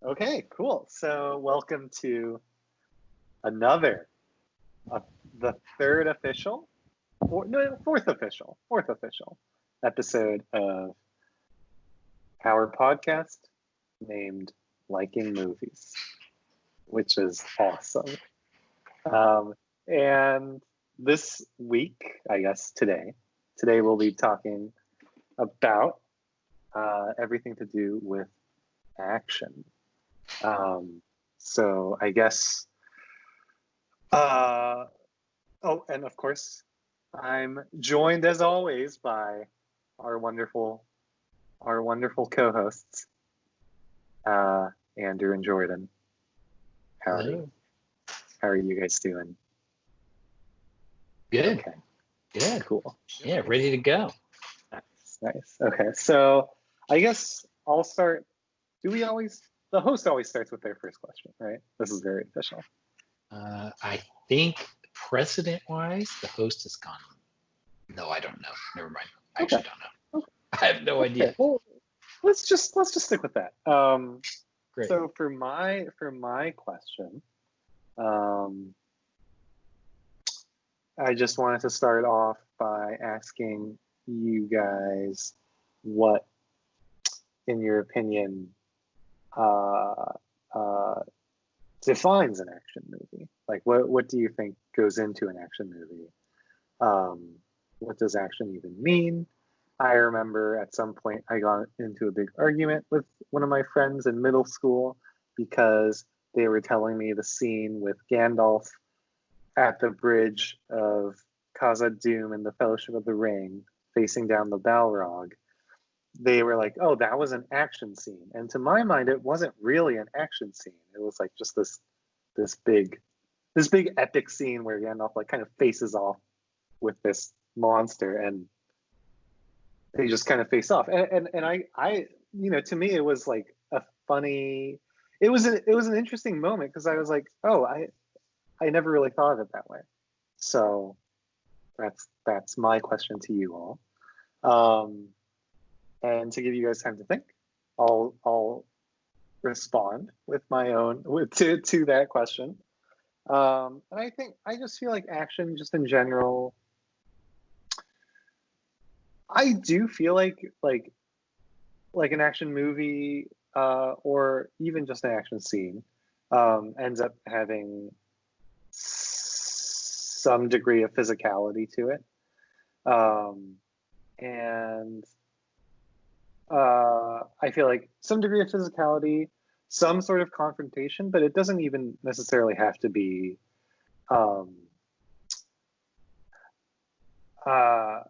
Okay, cool. So, welcome to another, uh, the third official, no, fourth official episode of our podcast named Liking Movies, which is awesome. Um, and this week, I guess today we'll be talking about everything to do with action. Um, so, I guess. Uh, oh, and of course, I'm joined as always by our wonderful, our wonderful co-hosts, Andrew and Jordan. Howdy. Hello. How are you guys doing? Good. Okay, Good. cool. Yeah, ready to go. Nice. Okay, so I guess I'll start. Do we always? The host always starts with their first question, right? This is very official. I think precedent-wise, the host has gone. No, I don't know. Never mind. I Okay. actually don't know. I have no idea. Well, let's just stick with that. Great. So for my question, um, I just wanted to start off by asking you guys what, in your opinion, uh, uh, defines an action movie. Like, what do you think goes into an action movie? What does action even mean? I remember at some point I got into a big argument with one of my friends in middle school because they were telling me the scene with Gandalf at the bridge of Khazad Dûm in the Fellowship of the Ring, facing down the Balrog. They were like, "Oh, that was an action scene," and to my mind, it wasn't really an action scene. It was like just this big this big epic scene where Gandalf like kind of faces off with this monster, and they just kind of face off. And I to me it was like a funny. It was an interesting moment because I was like, oh, I never really thought of it that way. So that's my question to you all. And to give you guys time to think, I'll respond with my own to that question. And I think I just feel like action, just in general, I do feel like an action movie or even just an action scene ends up having some degree of physicality to it, and I feel like some degree of physicality, some sort of confrontation, but it doesn't even necessarily have to be. Um, uh,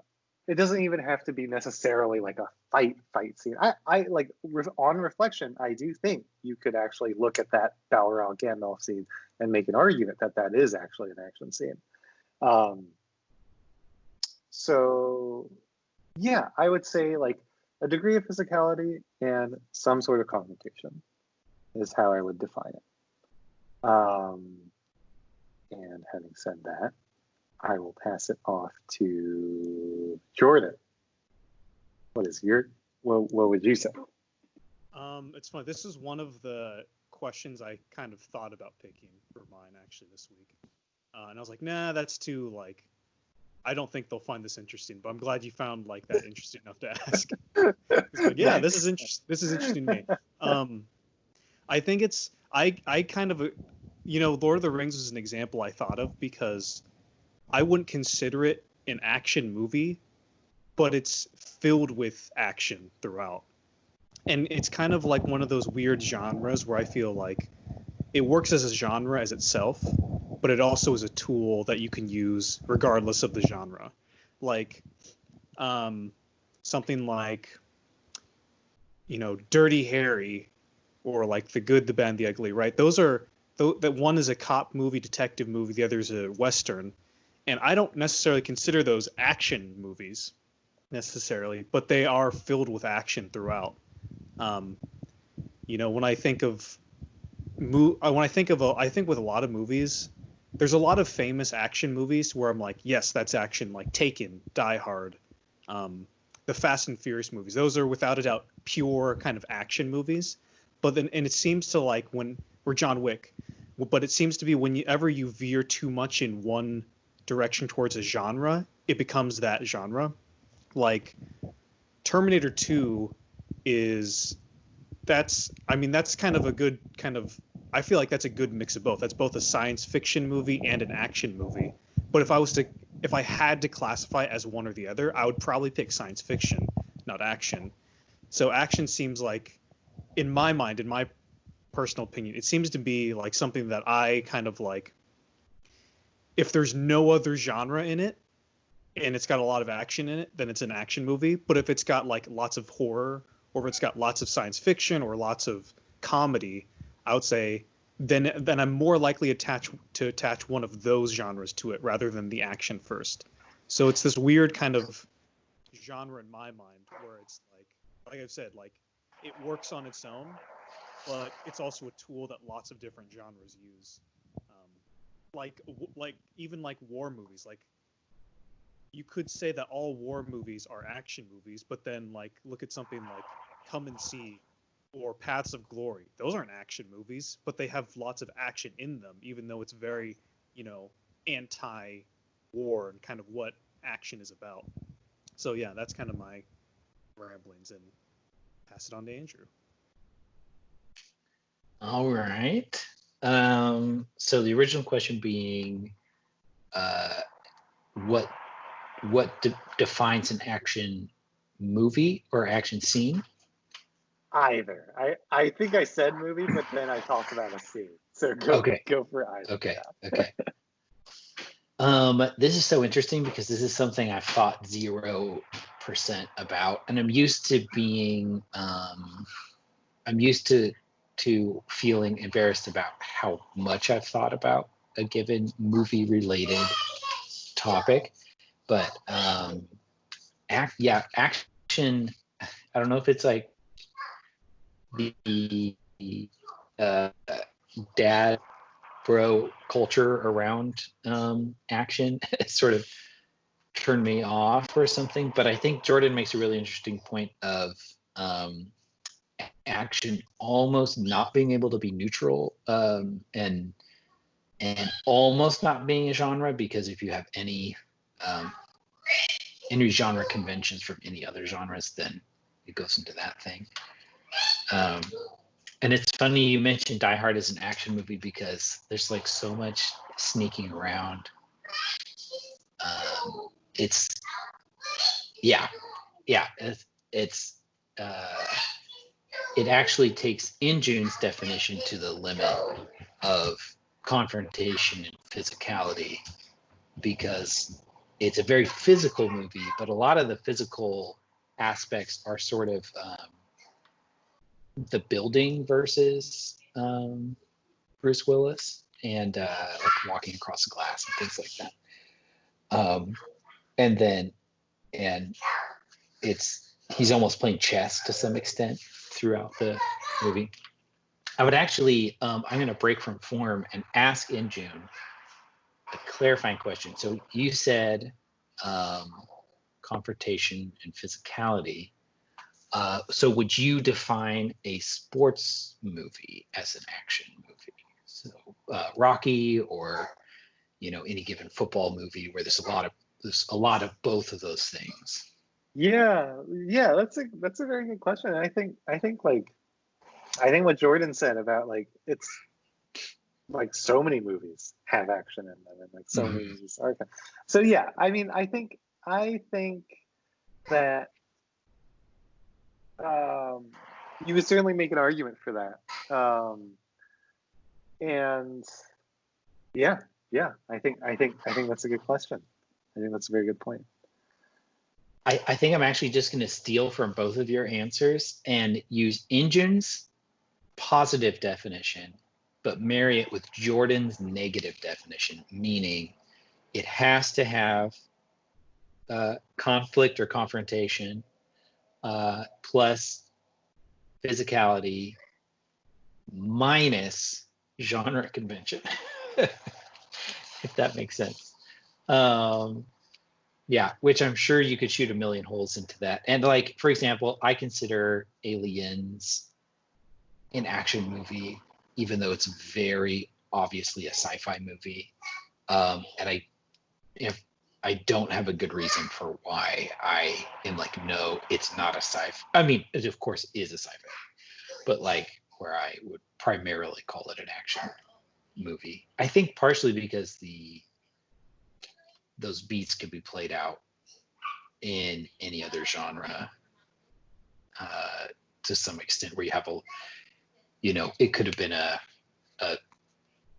it doesn't even have to be necessarily like a fight scene. I like on reflection, I do think you could actually look at that Balrog Gandalf scene and make an argument that that is actually an action scene. Um, so yeah, I would say like a degree of physicality and some sort of confrontation is how I would define it. And having said that, I will pass it off to Jordan. What would you say? It's funny. This is one of the questions I kind of thought about picking for mine actually this week, and I was like, nah, that's too like. I don't think they'll find this interesting, but I'm glad you found like that interesting enough to ask. Like, yeah, this is interesting. This is interesting to me. I think it's I kind of Lord of the Rings is an example I thought of because I wouldn't consider it an action movie, but it's filled with action throughout. And it's kind of like one of those weird genres where I feel like it works as a genre as itself, but it also is a tool that you can use regardless of the genre. Like something like, Dirty Harry or like The Good, the Bad, and the Ugly, right? Those are, that one is a cop movie, detective movie, the other is a Western. And I don't necessarily consider those action movies necessarily, but they are filled with action throughout. When I think of I think with a lot of movies, there's a lot of famous action movies where I'm like, yes, that's action, like Taken, Die Hard, the Fast and Furious movies. Those are without a doubt pure kind of action movies. But then, and it seems to like or John Wick, but it seems to be whenever you veer too much in one direction towards a genre, it becomes that genre. Like Terminator 2 that's kind of a good kind of, I feel like that's a good mix of both. That's both a science fiction movie and an action movie. But if I had to classify as one or the other, I would probably pick science fiction, not action. So action seems like, in my mind, in my personal opinion, it seems to be like something that I kind of like. If there's no other genre in it and it's got a lot of action in it, then it's an action movie. But if it's got like lots of horror, or if it's got lots of science fiction or lots of comedy, I would say then I'm more likely to attach one of those genres to it rather than the action first. So it's this weird kind of genre in my mind where it's like I've said, like it works on its own, but it's also a tool that lots of different genres use. Like even like war movies, like you could say that all war movies are action movies, but then like look at something like Come and See or Paths of Glory. Those aren't action movies, but they have lots of action in them, even though it's very, anti-war and kind of what action is about. So yeah, that's kind of my ramblings, and pass it on to Andrew. All right. So the original question being, what defines an action movie or action scene? Either. I think I said movie, but then I talked about a scene. So go for either. Okay. Okay. This is so interesting because this is something I've thought 0% about, and I'm used to being, I'm used to feeling embarrassed about how much I've thought about a given movie-related topic. But action. I don't know if it's like the dad bro culture around action sort of turned me off or something. But I think Jordan makes a really interesting point of action almost not being able to be neutral, and almost not being a genre, because if you have any genre conventions from any other genres, then it goes into that thing. And it's funny you mentioned Die Hard as an action movie because there's like so much sneaking around. It's it actually takes In June's definition to the limit of confrontation and physicality, because it's a very physical movie, but a lot of the physical aspects are sort of the building versus Bruce Willis, and like walking across the glass and things like that. And he's almost playing chess to some extent throughout the movie. I would actually, I'm going to break from form and ask In June a clarifying question. So you said confrontation and physicality. So would you define a sports movie as an action movie? So Rocky, or any given football movie where there's a lot of both of those things. Yeah, that's a very good question. I think what Jordan said about like it's like so many movies have action in them, and like so many movies are. So yeah, I mean, I think that you would certainly make an argument for that. And yeah, I think that's a good question. I think that's a very good point. I think I'm actually just going to steal from both of your answers and use In June's positive definition, but marry it with Jordan's negative definition, meaning it has to have conflict or confrontation, plus physicality, minus genre convention, if that makes sense. Yeah, which I'm sure you could shoot a million holes into that. And like, for example, I consider Aliens an action movie, even though it's very obviously a sci-fi movie. And if I don't have a good reason for why I am like, no, it's not a sci-fi. I mean, it of course is a sci-fi, but like where I would primarily call it an action movie. I think partially because those beats could be played out in any other genre to some extent, where you have it could have been a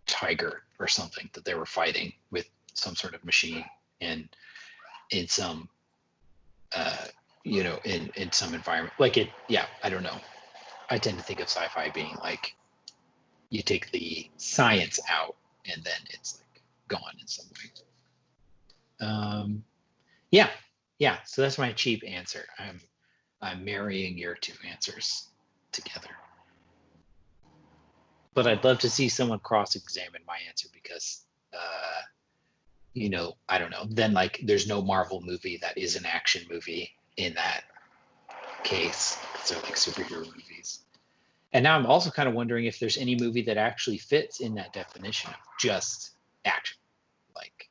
tiger or something that they were fighting with some sort of machine, and in some in some environment like it. Yeah, I don't know. I tend to think of sci-fi being like you take the science out and then it's like gone in some way. Yeah. So that's my cheap answer. I'm marrying your two answers together. But I'd love to see someone cross-examine my answer because, I don't know. Then like, there's no Marvel movie that is an action movie in that case. They're like superhero movies. And now I'm also kind of wondering if there's any movie that actually fits in that definition of just action. Like,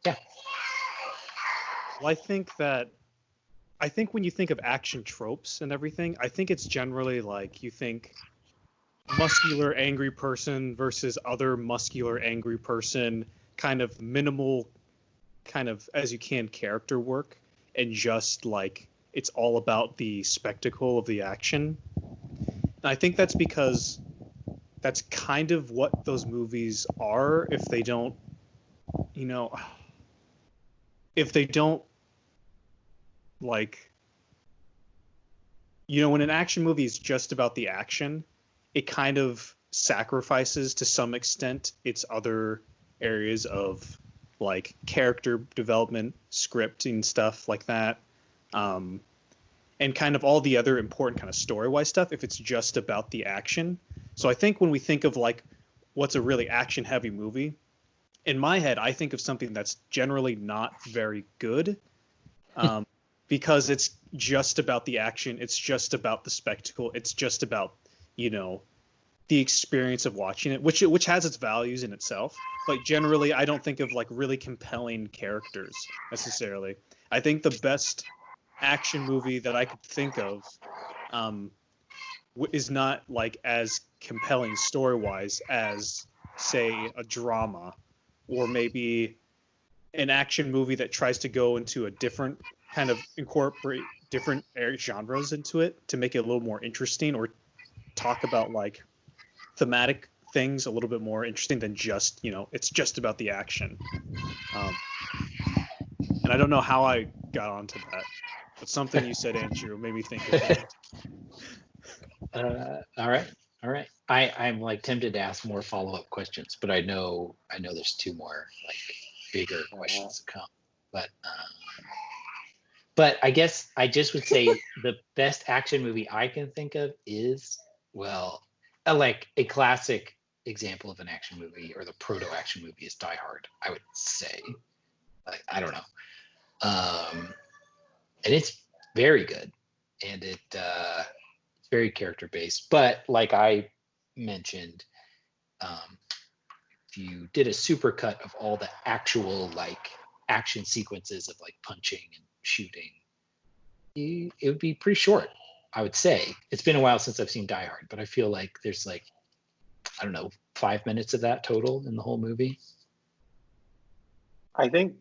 yeah. Well, I think when you think of action tropes and everything, I think it's generally like you think muscular angry person versus other muscular angry person, kind of minimal, kind of as you can character work, and just like it's all about the spectacle of the action. And I think that's because that's kind of what those movies are if they don't, if they don't like, when an action movie is just about the action, it kind of sacrifices to some extent its other areas of like character development, scripting, stuff like that, and kind of all the other important kind of story-wise stuff if it's just about the action. So I think when we think of like what's a really action-heavy movie, in my head, I think of something that's generally not very good. Because it's just about the action, it's just about the spectacle, it's just about, the experience of watching it, which has its values in itself. But generally, I don't think of like really compelling characters necessarily. I think the best action movie that I could think of is not like as compelling story-wise as, say, a drama, or maybe an action movie that tries to go into a different kind of incorporate different genres into it to make it a little more interesting, or talk about like thematic things a little bit more interesting than just, it's just about the action. And I don't know how I got onto that, but something you said, Andrew, made me think of that. All right. I'm like tempted to ask more follow-up questions, but I know there's two more like bigger questions to come. But I guess I just would say the best action movie I can think of is, well, like a classic example of an action movie, or the proto-action movie, is Die Hard, I would say. Like, I don't know. And it's very good. And it's very character-based. But like I mentioned, if you did a supercut of all the actual like action sequences of like punching and shooting, it would be pretty short, I would say. It's been a while since I've seen Die Hard, but I feel like there's like, I don't know, 5 minutes of that total in the whole movie. I think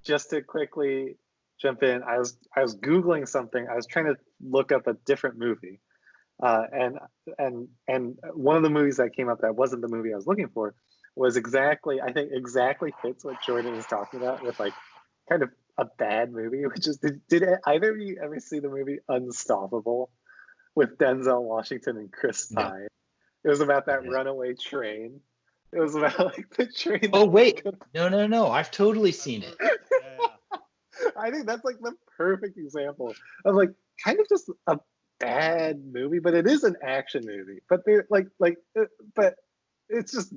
just to quickly jump in, I was Googling something. I was trying to look up a different movie, and one of the movies that came up that wasn't the movie I was looking for was exactly fits what Jordan is talking about, with like kind of a bad movie, which is, did either of you ever see the movie Unstoppable with Denzel Washington and Chris Pine? No. It was about that runaway train. It was about like the train. Oh wait, no, I've totally seen it. I think that's like the perfect example of like kind of just a bad movie, but it is an action movie. But they're but it's just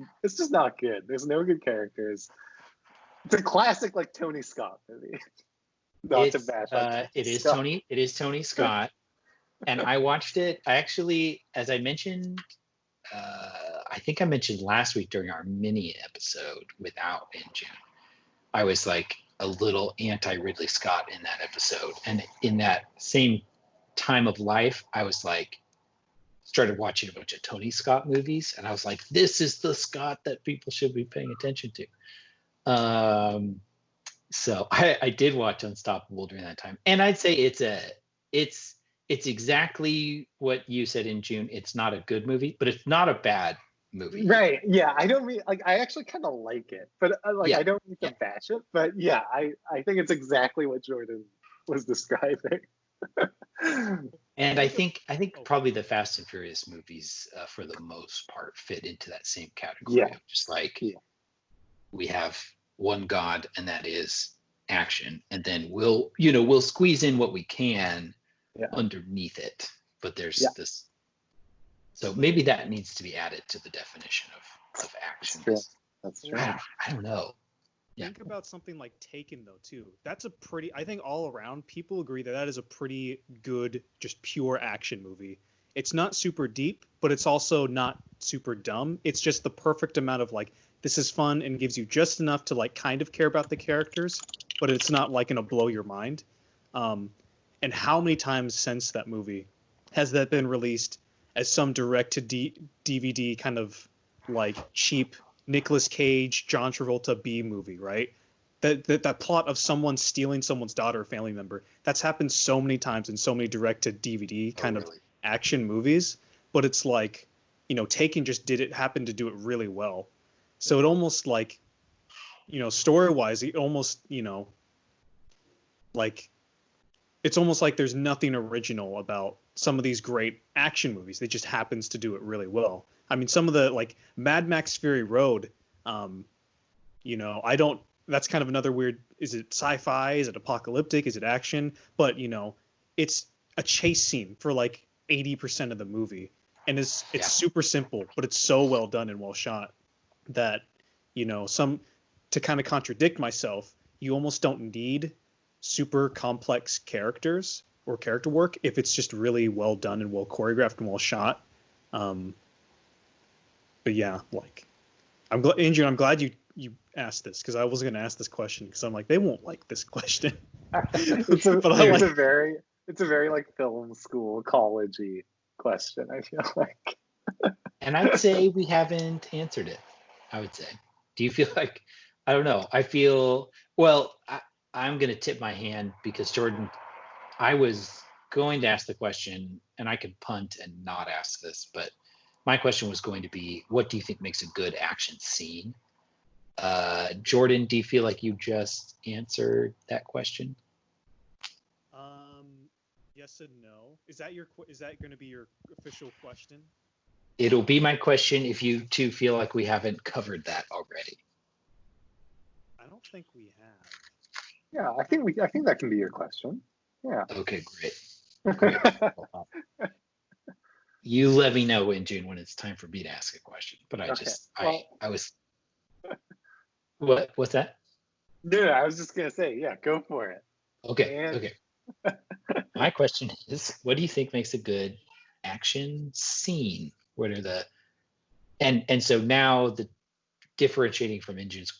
not good. There's no good characters. It's a classic like Tony Scott movie. It is Tony Scott. And I watched it. I actually, as I mentioned, I think I mentioned last week during our mini episode without in June, I was like a little anti Ridley Scott in that episode. And in that same time of life, I was like, started watching a bunch of Tony Scott movies. And I was like, this is the Scott that people should be paying attention to. So I did watch Unstoppable during that time. And I'd say it's exactly what you said in June. It's not a good movie, but it's not a bad movie. Right. Yeah. I don't mean like, I actually kind of like it, but like, Yeah. I don't mean to bash it, but yeah, I think it's exactly what Jordan was describing. And I think probably the Fast and Furious movies, for the most part, fit into that same category. Yeah. Of just like Yeah. we have one God, and that is action, and then we'll squeeze in what we can underneath it. But there's this. So maybe that needs to be added to the definition of action. That's true. I don't know. Yeah. Think about something like Taken though too. That's a pretty. I think all around people agree that is a pretty good, just pure action movie. It's not super deep, but it's also not super dumb. It's just the perfect amount of like, this is fun and gives you just enough to like kind of care about the characters, but it's not like gonna blow your mind. And how many times since that movie has that been released as some direct to DVD kind of like cheap Nicolas Cage, John Travolta B movie, right? That plot of someone stealing someone's daughter or family member, that's happened so many times in so many direct to DVD kind of action movies. But it's like, Taken just happened to do it really well. So it almost like, story-wise, it almost, like, it's almost like there's nothing original about some of these great action movies. It just happens to do it really well. I mean, some of the like Mad Max Fury Road, that's kind of another weird, is it sci-fi? Is it apocalyptic? Is it action? But, it's a chase scene for like 80% of the movie. And it's super simple, but it's so well done and well shot that, to kind of contradict myself, you almost don't need super complex characters or character work if it's just really well done and well choreographed and well shot. But yeah, like I'm glad you asked this, because I was going to ask this question because I'm like, they won't like this question. It's a very like film school college-y question, I feel like. And I'd say we haven't answered it. I would say. Do you feel like, I don't know. I feel, well, I'm going to tip my hand because Jordan, I was going to ask the question and I could punt and not ask this, but my question was going to be, what do you think makes a good action scene? Jordan, do you feel like you just answered that question? Yes and no. Is that going to be your official question? It'll be my question if you two feel like we haven't covered that already. I don't think we have. Yeah, I think that can be your question. Yeah. Okay, great. You let me know in June when it's time for me to ask a question. But I was. What's that? No, I was just gonna say, yeah, go for it. Okay. My question is, what do you think makes a good action scene? What are the and so now the differentiating from Injune's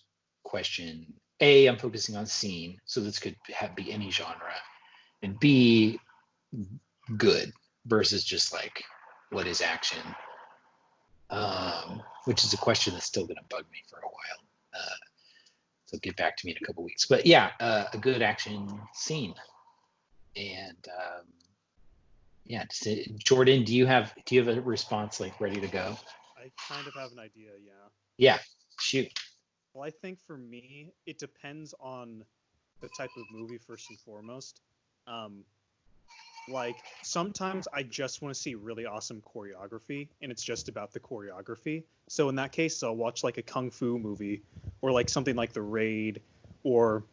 question, A, I'm focusing on scene, so this could be any genre, and B, good versus just like what is action, which is a question that's still going to bug me for a while. So get back to me in a couple weeks. But yeah, a good action scene. And Jordan, do you have a response like ready to go? I kind of have an idea, yeah. Yeah, shoot. Well, I think for me, it depends on the type of movie first and foremost. Like sometimes I just want to see really awesome choreography, and it's just about the choreography. So in that case, I'll watch like a kung fu movie, or like something like The Raid, or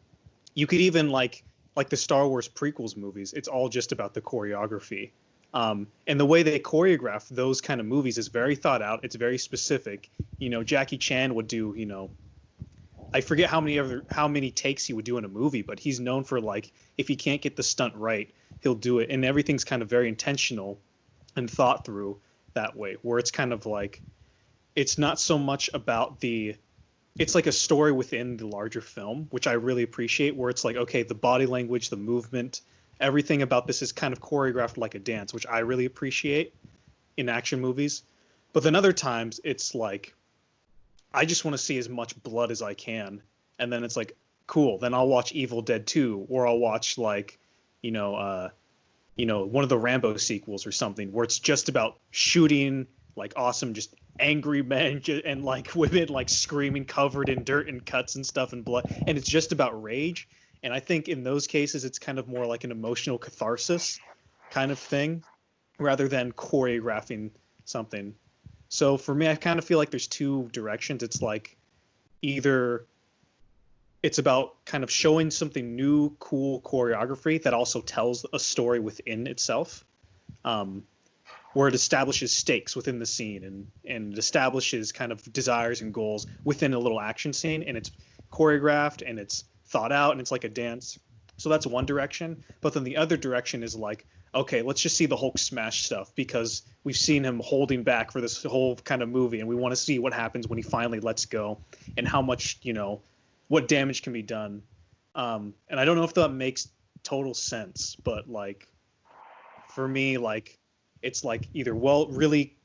you could even like the Star Wars prequels movies. It's all just about the choreography. And the way they choreograph those kind of movies is very thought out. It's very specific. Jackie Chan would do, I forget how many takes he would do in a movie, but he's known for like, if he can't get the stunt right, he'll do it, and everything's kind of very intentional and thought through that way, where it's kind of like it's not so much about it's like a story within the larger film, which I really appreciate, where it's like, okay, the body language, the movement, everything about this is kind of choreographed like a dance, which I really appreciate in action movies. But then other times it's like, I just want to see as much blood as I can. And then it's like, cool, then I'll watch Evil Dead 2, or I'll watch like, one of the Rambo sequels or something, where it's just about shooting like awesome, just angry men and like women like screaming covered in dirt and cuts and stuff and blood, and it's just about rage. And I think in those cases it's kind of more like an emotional catharsis kind of thing rather than choreographing something. So for me, I kind of feel like there's two directions. It's like either it's about kind of showing something new, cool choreography that also tells a story within itself, where it establishes stakes within the scene and it establishes kind of desires and goals within a little action scene, and it's choreographed and it's thought out and it's like a dance. So that's one direction. But then the other direction is like, okay, let's just see the Hulk smash stuff because we've seen him holding back for this whole kind of movie, and we want to see what happens when he finally lets go and how much, what damage can be done. And I don't know if that makes total sense, but like for me, like it's like either really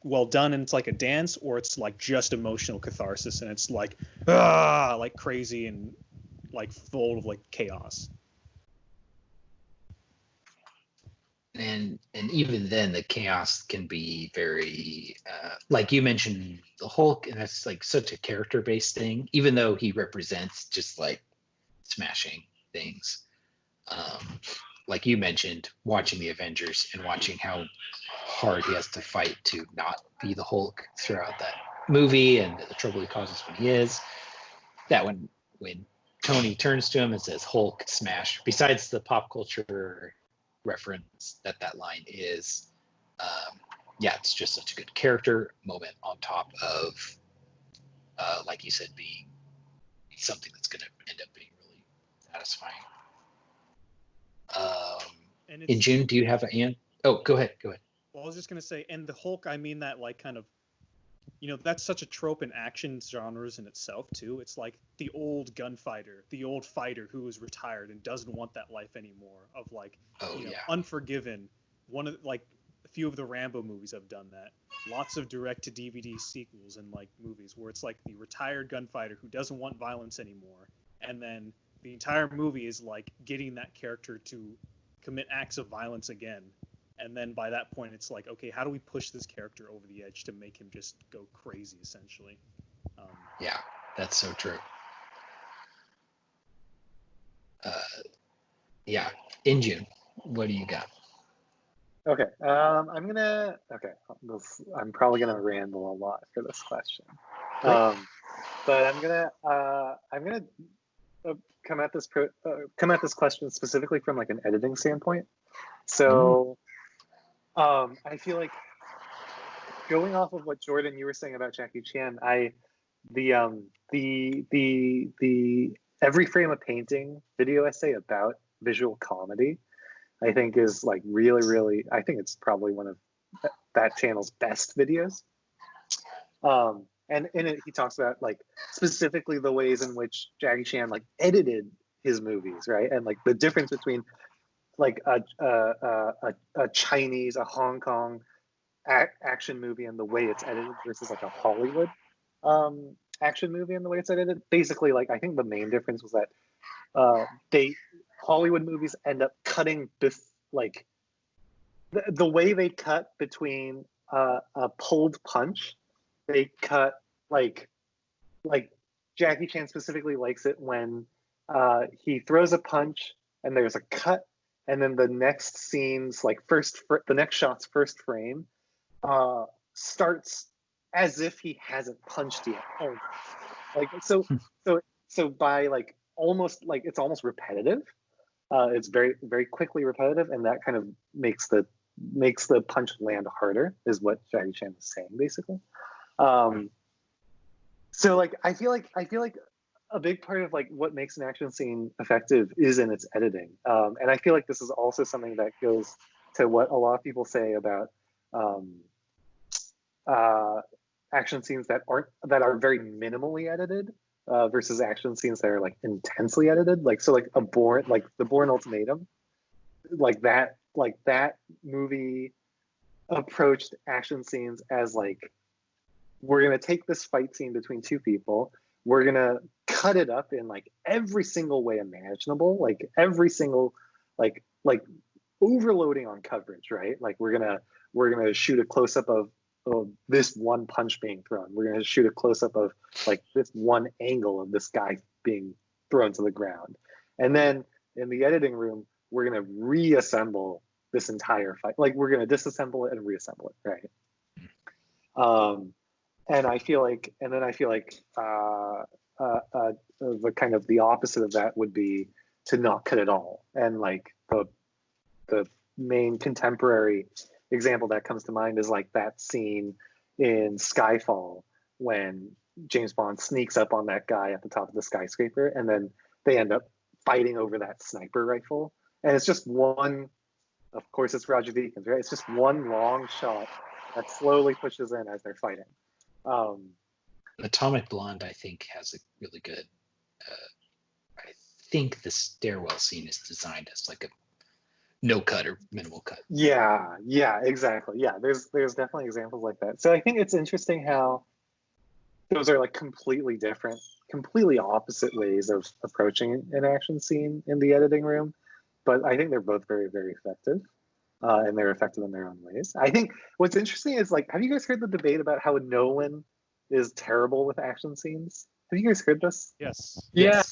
well done and it's like a dance, or it's like just emotional catharsis and it's like like crazy and like full of like chaos. And even then the chaos can be very like you mentioned the Hulk, and that's like such a character based thing, even though he represents just like smashing things. Like you mentioned, watching the Avengers and watching how hard he has to fight to not be the Hulk throughout that movie and the trouble he causes when he is. That when Tony turns to him and says Hulk smash, besides the pop culture reference that line is, it's just such a good character moment on top of like you said, being something that's going to end up being really satisfying. In June, do you have go ahead. Well, I was just going to say, and the Hulk, I mean that like kind of, that's such a trope in action genres in itself too. It's like the old gunfighter, the old fighter who is retired and doesn't want that life anymore, of like, Unforgiven. One of like a few of the Rambo movies have done that. Lots of direct to DVD sequels and like movies where it's like the retired gunfighter who doesn't want violence anymore, and then the entire movie is like getting that character to commit acts of violence again. And then by that point, it's like, okay, how do we push this character over the edge to make him just go crazy, essentially? Yeah, that's so true. In June, what do you got? Okay, I'm probably gonna ramble a lot for this question, but I'm gonna come at this question specifically from like an editing standpoint. So. I feel like going off of what Jordan you were saying about Jackie Chan, the Every Frame a Painting video essay about visual comedy, I think is like really, really, I think it's probably one of that channel's best videos. And in it, he talks about like specifically the ways in which Jackie Chan like edited his movies, right? And like the difference between like a Chinese, a Hong Kong action movie and the way it's edited versus like a Hollywood action movie and the way it's edited. Basically, like I think the main difference was that Hollywood movies end up cutting like the way they cut between a pulled punch. They cut like Jackie Chan specifically likes it when he throws a punch and there's a cut. And then the next scene's like the next shot's first frame starts as if he hasn't punched yet. Like so by like almost like it's almost repetitive. It's very, very quickly repetitive, and that kind of makes the punch land harder, is what Jackie Chan is saying basically. So like I feel like a big part of like what makes an action scene effective is in its editing. And I feel like this is also something that goes to what a lot of people say about um, action scenes that are very minimally edited versus action scenes that are like intensely edited. Like so, like the Bourne Ultimatum, like that movie approached action scenes as like, we're gonna take this fight scene between two people, we're gonna cut it up in like every single way imaginable, like every single like overloading on coverage, right? Like we're gonna shoot a close up of this one punch being thrown. We're gonna shoot a close up of like this one angle of this guy being thrown to the ground, and then in the editing room, we're gonna reassemble this entire fight. Like we're gonna disassemble it and reassemble it, right? And I feel like, the kind of the opposite of that would be to not cut it all. And like the main contemporary example that comes to mind is like that scene in Skyfall when James Bond sneaks up on that guy at the top of the skyscraper, and then they end up fighting over that sniper rifle. And it's just one, of course it's Roger Deakins, right? It's just one long shot that slowly pushes in as they're fighting. Atomic Blonde, I think, has a really good. I think the stairwell scene is designed as like a no cut or minimal cut. Yeah, exactly. Yeah, there's definitely examples like that. So I think it's interesting how those are like completely different, completely opposite ways of approaching an action scene in the editing room. But I think they're both very, very effective. And they're effective in their own ways. I think what's interesting is like, have you guys heard the debate about how Nolan is terrible with action scenes? Have you guys heard this? Yes. Yeah.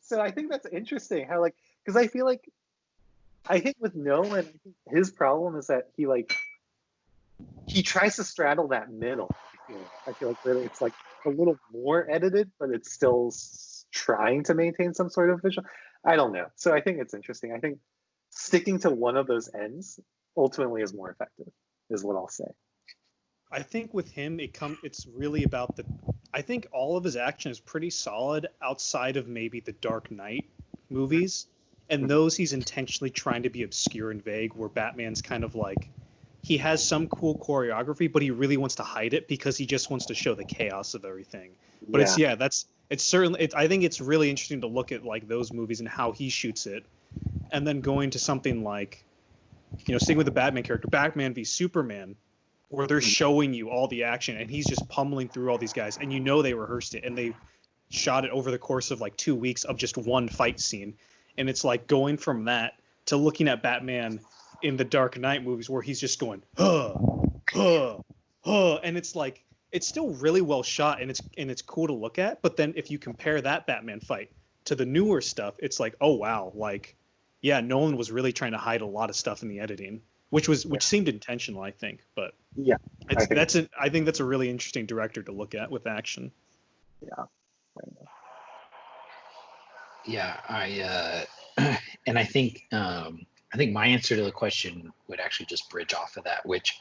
So I think that's interesting how like, because I think with Nolan, I think his problem is that he tries to straddle that middle. I feel like really it's like a little more edited, but it's still trying to maintain some sort of visual. I don't know. So I think it's interesting. I think sticking to one of those ends ultimately is more effective, is what I'll say. I think with him, it's really about I think all of his action is pretty solid outside of maybe the Dark Knight movies, and those he's intentionally trying to be obscure and vague. Where Batman's kind of like, he has some cool choreography, but he really wants to hide it because he just wants to show the chaos of everything. But it's certainly. I think it's really interesting to look at like those movies and how he shoots it. And then going to something like, sticking with the Batman character, Batman v Superman, where they're showing you all the action and he's just pummeling through all these guys, and they rehearsed it and they shot it over the course of like 2 weeks of just one fight scene. And it's like going from that to looking at Batman in the Dark Knight movies where he's just going, and it's like, it's still really well shot and it's cool to look at. But then if you compare that Batman fight to the newer stuff, it's like, oh wow, like, yeah, Nolan was really trying to hide a lot of stuff in the editing, which seemed intentional, I think. But yeah, I think that's a really interesting director to look at with action. Yeah. Yeah, and I think my answer to the question would actually just bridge off of that, which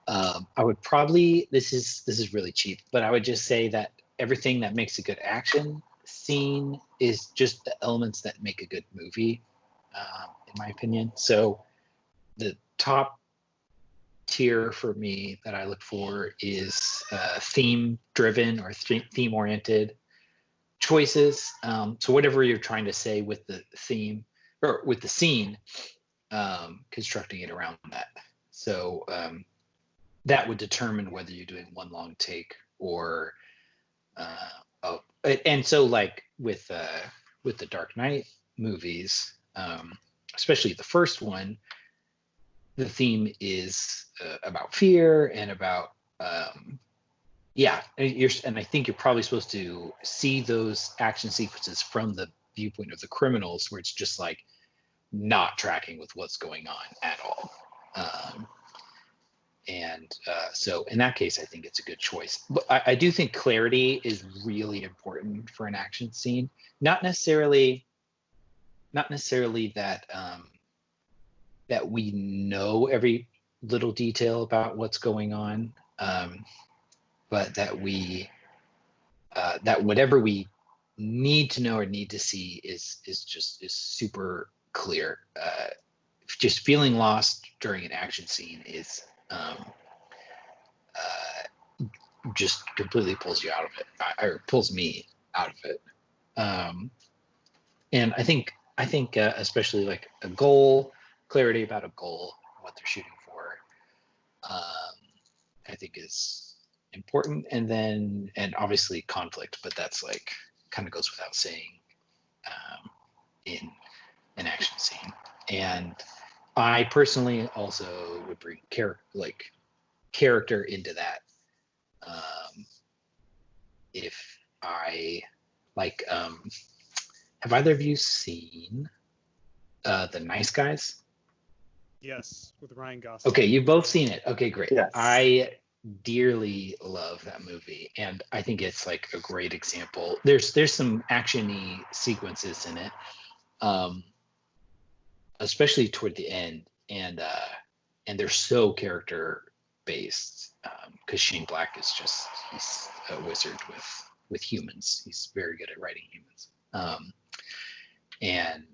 I would probably, this is really cheap, but I would just say that everything that makes a good action scene is just the elements that make a good movie. In my opinion. So the top tier for me that I look for is theme driven or theme oriented choices. So whatever you're trying to say with the theme or with the scene, constructing it around that. So that would determine whether you're doing one long take or and so like with the Dark Knight movies, especially the first one, the theme is about fear and about and I think you're probably supposed to see those action sequences from the viewpoint of the criminals, where it's just like not tracking with what's going on at all. So in that case, I think it's a good choice. But I do think clarity is really important for an action scene. Not necessarily that that we know every little detail about what's going on, but that we that whatever we need to know or need to see is super clear. Just feeling lost during an action scene is just completely pulls you out of it, or pulls me out of it. And I think especially like a goal, clarity about a goal, what they're shooting for, I think is important. And obviously conflict, but that's like kind of goes without saying in an action scene. And I personally also would bring character into that. If I like, have either of you seen The Nice Guys? Yes, with Ryan Gosling. Okay, you've both seen it. Okay, great. Yes. I dearly love that movie, and I think it's like a great example. There's some actiony sequences in it, especially toward the end, and they're so character based, because Shane Black is just, he's a wizard with humans. He's very good at writing humans. And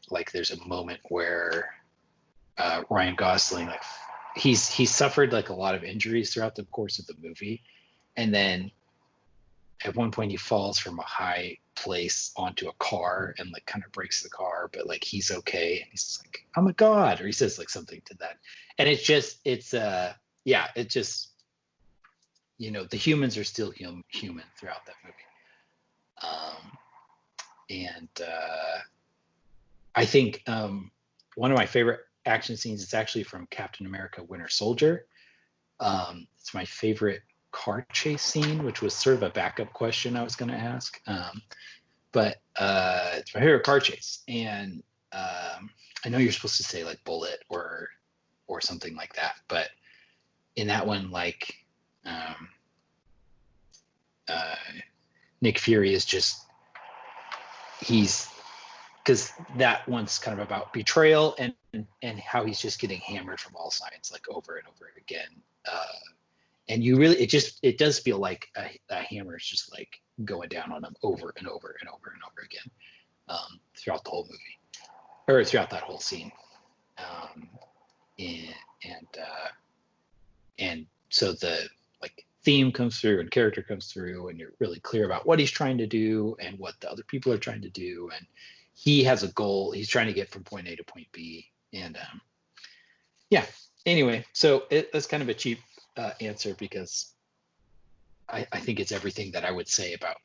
like there's a moment where Ryan Gosling, like he's suffered like a lot of injuries throughout the course of the movie, and then at one point he falls from a high place onto a car and like kind of breaks the car, but like he's okay, and he's like, oh my god, or he says like something to that, and it's just it just, you know, the humans are still human throughout that movie. And I think one of my favorite action scenes is actually from Captain America Winter Soldier. It's my favorite car chase scene, which was sort of a backup question I was going to ask. But it's my favorite car chase. And I know you're supposed to say like bullet or something like that, but in that one, like Nick Fury is just, because that one's kind of about betrayal and how he's just getting hammered from all sides, like over and over again. And you really, it does feel like a hammer is just like going down on him over and over and over and over again, throughout the whole movie, or throughout that whole scene. And so the like theme comes through and character comes through, and you're really clear about what he's trying to do and what the other people are trying to do, and he has a goal. He's trying to get from point A to point B. And yeah, anyway, so that's kind of a cheap answer, because I think it's everything that I would say about,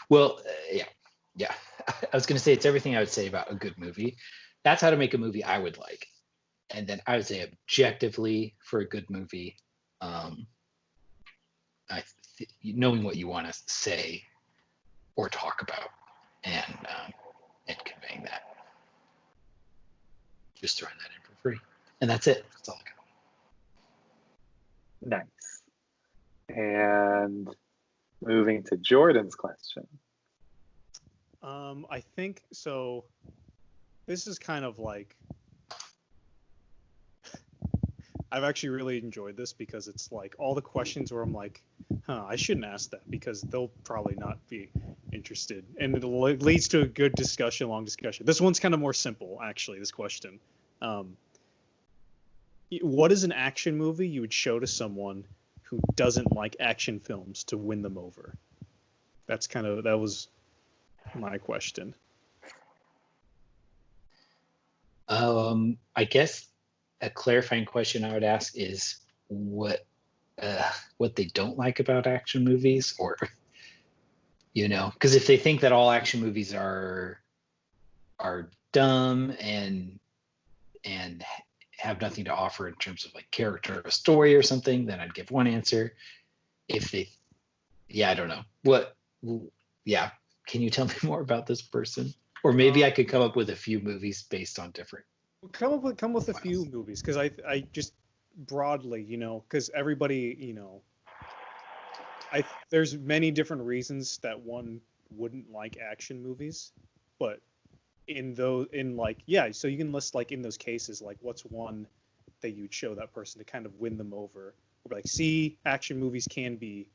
well, yeah. I was going to say it's everything I would say about a good movie. That's how to make a movie I would like. And then I would say objectively for a good movie, knowing what you want to say or talk about, and conveying that. Just throwing that in for free. And that's it. That's all I got. Nice. And moving to Jordan's question. I think so. This is kind of like, I've actually really enjoyed this, because it's like all the questions where I'm like, I shouldn't ask that, because they'll probably not be interested, and it leads to a good discussion, long discussion. This one's kind of more simple, actually, this question. What is an action movie you would show to someone who doesn't like action films to win them over? That was my question. I guess a clarifying question I would ask is what they don't like about action movies, or, you know, because if they think that all action movies are dumb and have nothing to offer in terms of like character or story or something, then I'd give one answer. If they, I don't know. Can you tell me more about this person? Or maybe I could come up with a few movies based on different. Come with a few movies, because I just broadly, you know, because everybody, you know, there's many different reasons that one wouldn't like action movies, but so you can list, like, in those cases, like, what's one that you'd show that person to kind of win them over, or like, see, action movies can be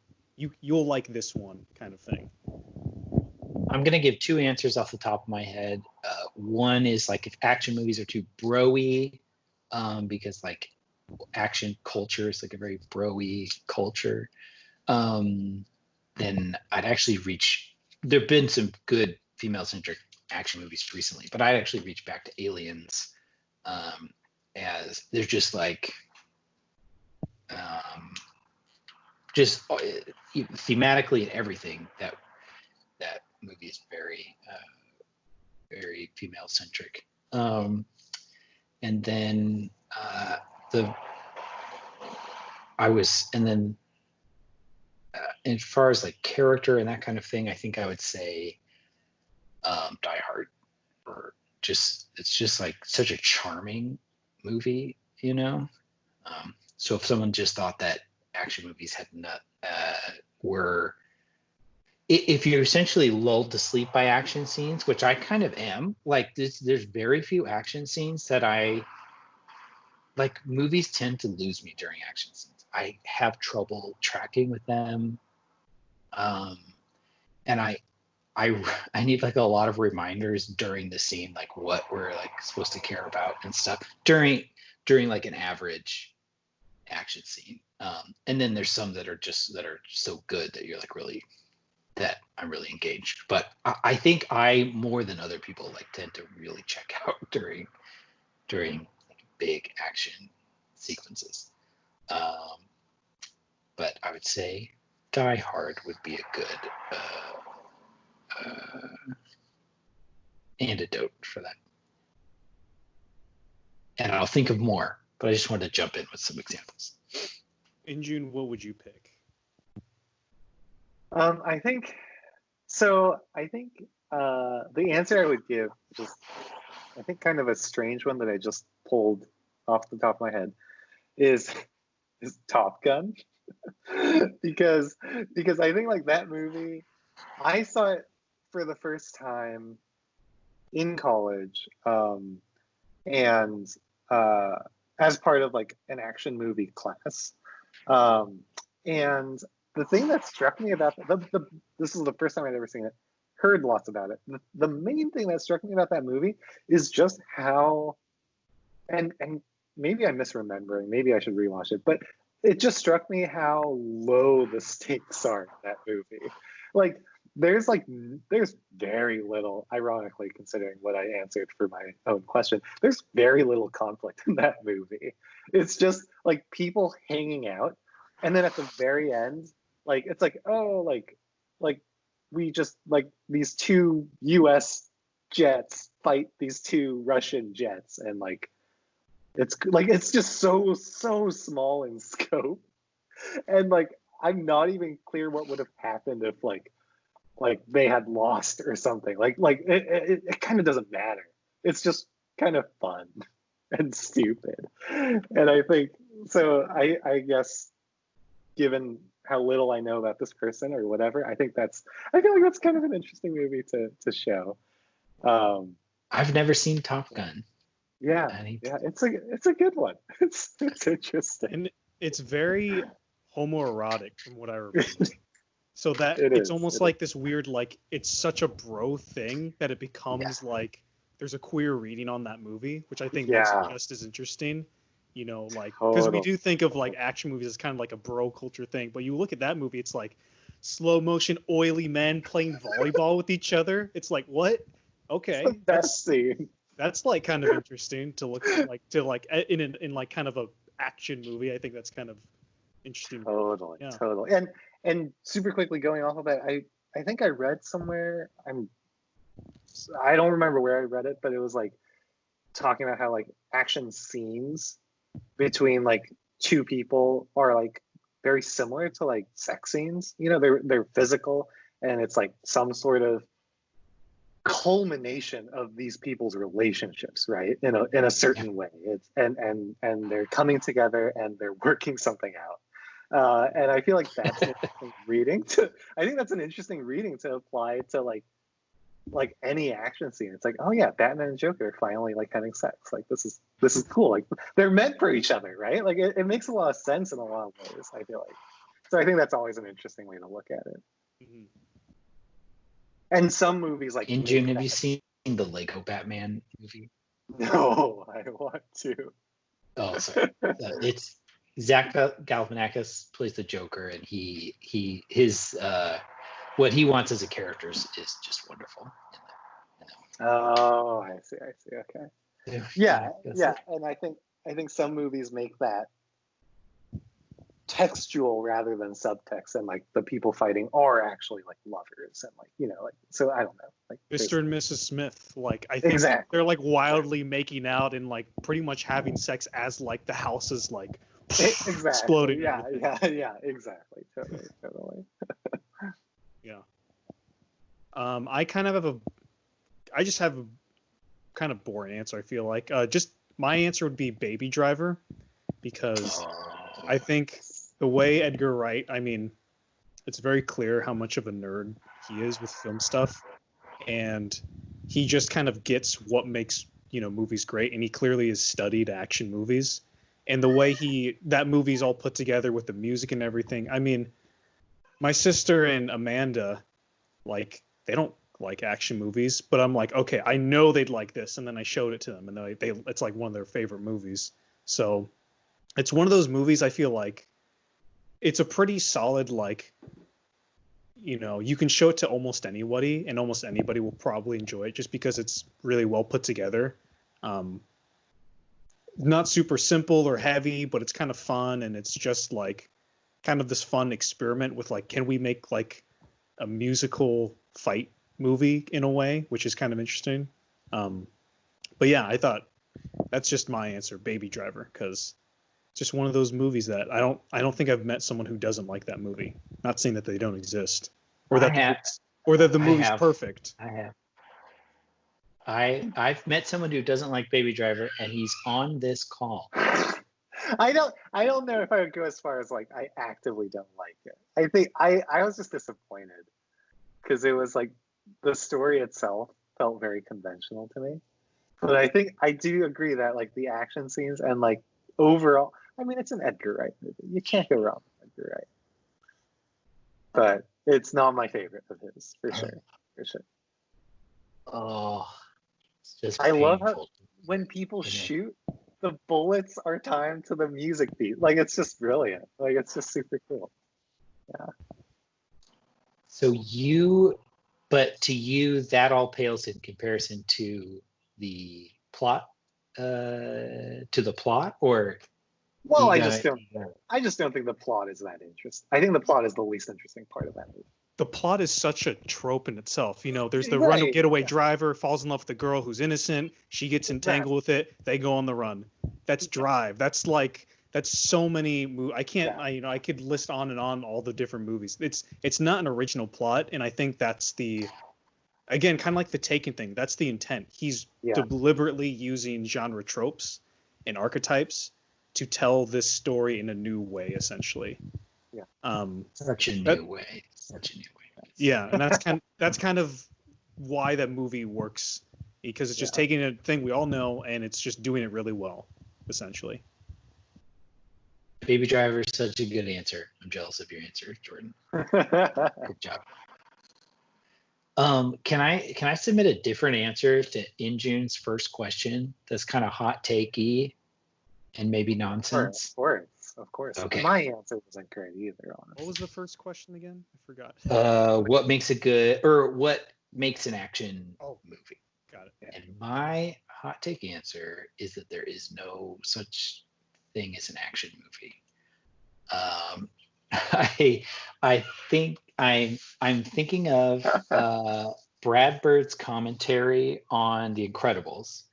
you'll like this one kind of thing. I'm gonna give two answers off the top of my head. One is like if action movies are too bro-y, because like action culture is like a very bro-y culture, then I'd actually reach. There've been some good female-centric action movies recently, but I'd actually reach back to Aliens, as they're just like, just thematically and everything that movie is very very female centric. And then as far as like character and that kind of thing, I think I would say Die Hard, or it's just like such a charming movie, you know. So if someone just thought that action movies had not were, if you're essentially lulled to sleep by action scenes, which I kind of am, like there's very few action scenes that I like. Movies tend to lose me during action scenes. I have trouble tracking with them, and I need like a lot of reminders during the scene, like what we're like supposed to care about and stuff during like an average action scene. And then there's some that are so good that you're like that I'm really engaged. But I think I, more than other people, like tend to really check out during like big action sequences. But I would say Die Hard would be a good antidote for that. And I'll think of more, but I just wanted to jump in with some examples. In June, what would you pick? I think the answer I would give, just I think kind of a strange one that I just pulled off the top of my head, is Top Gun. because I think like that movie, I saw it for the first time in college, and as part of like an action movie class, and the thing that struck me about this is the first time I'd ever seen it, heard lots about it. The main thing that struck me about that movie is just how, and maybe I'm misremembering, maybe I should rewatch it, but it just struck me how low the stakes are in that movie. Like there's very little, ironically considering what I answered for my own question, there's very little conflict in that movie. It's just like people hanging out, and then at the very end, like it's like, oh, like we just like these two US jets fight these two Russian jets, and like it's just so small in scope, and like I'm not even clear what would have happened if like they had lost or something. Like it kind of doesn't matter. It's just kind of fun and stupid. And I think so. I guess given how little I know about this person or whatever, I feel like that's kind of an interesting movie to show. I've never seen Top Gun. Yeah, it's a good one. It's interesting. And it's very homoerotic from what I remember. So that it's almost like this weird, like it's such a bro thing that it becomes like there's a queer reading on that movie, which I think makes it just as interesting. You know, like because we do think of like action movies as kind of like a bro culture thing, but you look at that movie, it's like slow motion oily men playing volleyball with each other. It's like, what? Okay, it's the best scene. That's like kind of interesting to look like in like kind of a action movie. I think that's kind of interesting. Totally. And super quickly going off of that, I think I read somewhere, I don't remember where I read it, but it was like talking about how like action scenes between like two people are like very similar to like sex scenes. You know, they're physical, and it's like some sort of culmination of these people's relationships, right? In a certain way. It's and they're coming together and they're working something out. And I feel like that's an interesting reading I think that's an interesting reading to apply to like any action scene. It's like, oh yeah, Batman and Joker are finally like having sex. Like this is cool. Like they're meant for each other, right? Like it makes a lot of sense in a lot of ways, I feel like. So I think that's always an interesting way to look at it. Mhm. And some movies like In make June, have you that- seen the Lego Batman movie? No, I want to. Oh, sorry. It's Zach Galifianakis plays the Joker, and his what he wants as a character is just wonderful. Oh, I see. Okay. Yeah, and I think some movies make that textual rather than subtext, and like the people fighting are actually like lovers, and like like so I don't know, like Mr. and Mrs. Smith, like I think Exactly. they're like wildly making out and like pretty much having sex as like the house is like exactly. exploding. Yeah, exactly. Totally. Yeah. I kind of have I just have a kind of boring answer. I feel like just my answer would be Baby Driver, because I think the way Edgar Wright, I mean, it's very clear how much of a nerd he is with film stuff, and he just kind of gets what makes movies great, and he clearly has studied action movies, and the way that movie's all put together with the music and everything. I mean, my sister and Amanda, like, they don't like action movies, but I'm like, okay, I know they'd like this, and then I showed it to them, and they it's like one of their favorite movies. So it's one of those movies I feel like it's a pretty solid, like, you can show it to almost anybody, and almost anybody will probably enjoy it just because it's really well put together. Not super simple or heavy, but it's kind of fun, and it's just like kind of this fun experiment with like, can we make like a musical fight movie in a way, which is kind of interesting. But yeah, I thought that's just my answer, Baby Driver, because it's just one of those movies that I don't think I've met someone who doesn't like that movie. Not saying that they don't exist, or that the movie's perfect. I have. I've met someone who doesn't like Baby Driver, and he's on this call. I don't know if I would go as far as like I actively don't like it. I think I was just disappointed because it was like the story itself felt very conventional to me. But I think I do agree that like the action scenes and like overall, I mean, it's an Edgar Wright movie. You can't go wrong with Edgar Wright. But it's not my favorite of his, for sure. Oh, it's just I love how painful. when people shoot, the bullets are timed to the music beat. Like, it's just brilliant. Like, it's just super cool. Yeah. So but to you, that all pales in comparison to the plot, or? Well, I just don't think the plot is that interesting. I think the plot is the least interesting part of that movie. The plot is such a trope in itself. There's the Right, getaway driver, falls in love with the girl who's innocent. She gets entangled with it. They go on the run. That's Drive. That's so many. I can't. Yeah. I could list on and on all the different movies. It's not an original plot, and I think that's again, kind of like the Taken thing. That's the intent. He's deliberately using genre tropes and archetypes to tell this story in a new way, essentially. Yeah. Such a new way. Yeah, and that's kind of why that movie works, because it's just taking a thing we all know and it's just doing it really well, essentially. Baby Driver is such a good answer. I'm jealous of your answer, Jordan. Good job. Can I submit a different answer to Injune's first question that's kind of hot takey and maybe nonsense? Of course. Okay. My answer wasn't great either, honestly. What was the first question again? I forgot. What makes a good, or what makes an action movie? Got it. And my hot take answer is that there is no such thing as an action movie. I think I'm thinking of Brad Bird's commentary on The Incredibles,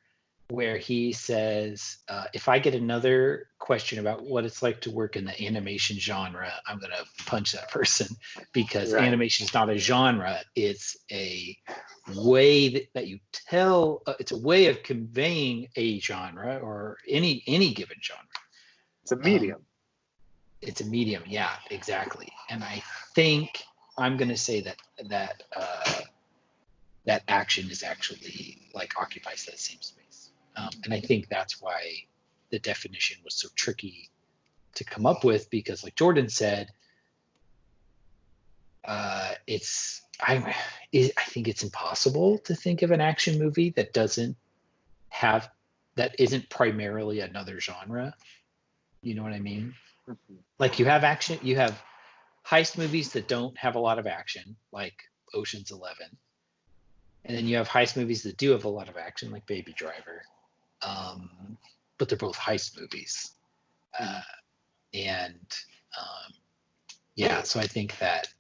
where he says, if I get another question about what it's like to work in the animation genre, I'm going to punch that person, because animation is not a genre. It's a way that you tell, it's a way of conveying a genre, or any given genre. It's a medium. It's a medium. Yeah, exactly. And I think I'm going to say that action is actually occupies that same space. And I think that's why the definition was so tricky to come up with, because like Jordan said, I think it's impossible to think of an action movie that isn't primarily another genre. You know what I mean? Mhm. Like you have heist movies that don't have a lot of action, like Ocean's 11. And then you have heist movies that do have a lot of action, like Baby Driver. But they're both heist movies. And yeah, so I think that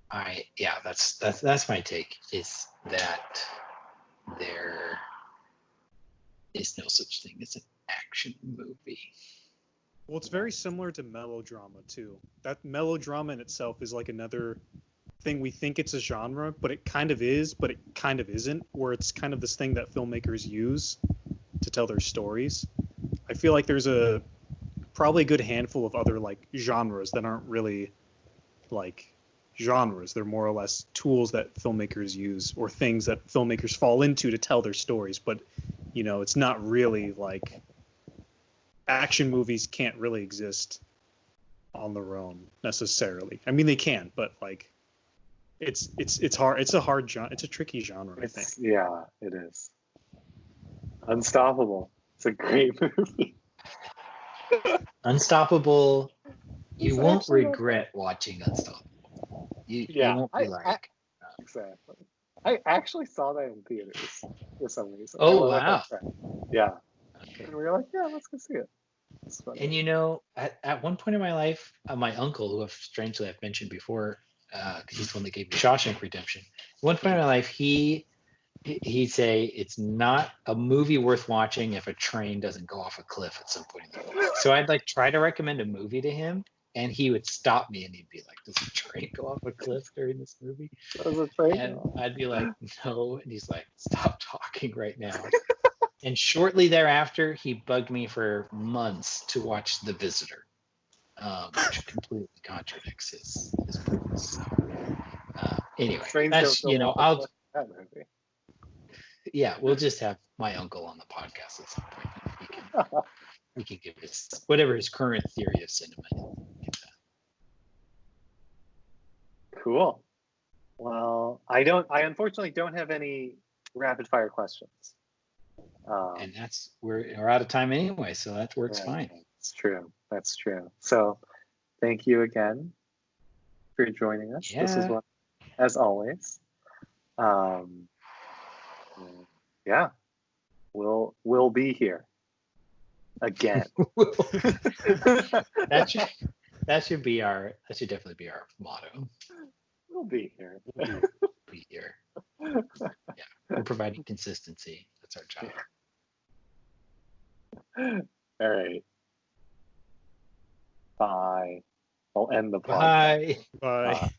that's my take, is that there is no such thing as an action movie. Well, it's very similar to melodrama too. That melodrama in itself is like another thing. We think it's a genre, but it kind of is, but it kind of isn't, where it's kind of this thing that filmmakers use to tell their stories. I feel like there's probably a good handful of other like genres that aren't really like genres. They're more or less tools that filmmakers use, or things that filmmakers fall into to tell their stories. But it's not really like action movies can't really exist on their own necessarily. I mean, they can, but like it's hard. It's a hard genre. It's a tricky genre, I think. Yeah, it is. Unstoppable. It's a great movie. Unstoppable. You It's won't actually regret watching Unstoppable. You won't be like. Exactly. I actually saw that in theaters for some reason. Oh, I went with wow. a friend. Yeah. Okay. And we were like, yeah, let's go see it. It's funny. And at one point in my life, my uncle, who strangely I've mentioned before, because he's the one that gave me Shawshank Redemption. At one point in my life, he'd say it's not a movie worth watching if a train doesn't go off a cliff at some point in the movie. So I'd like try to recommend a movie to him, and he would stop me and he'd be like, "Does a train go off a cliff during this movie?" Does a train And go? I'd be like, "No," and he's like, "Stop talking right now." And shortly thereafter, he bugged me for months to watch The Visitor, which completely contradicts his purpose. So, anyway, Trains that's don't go off a I'll cliff in that movie. yeah, we'll just have my uncle on the podcast at some point. He can give whatever his current theory of cinema is. Cool. Well, I unfortunately don't have any rapid fire questions. And we're out of time anyway, so that works fine. That's true. That's true. So thank you again for joining us. Yeah. This is what, as always. Yeah. We'll be here again. that should definitely be our motto. We'll be here. Be here. Yeah. We're providing consistency. That's our job. All right. Bye. I'll end the podcast. Bye.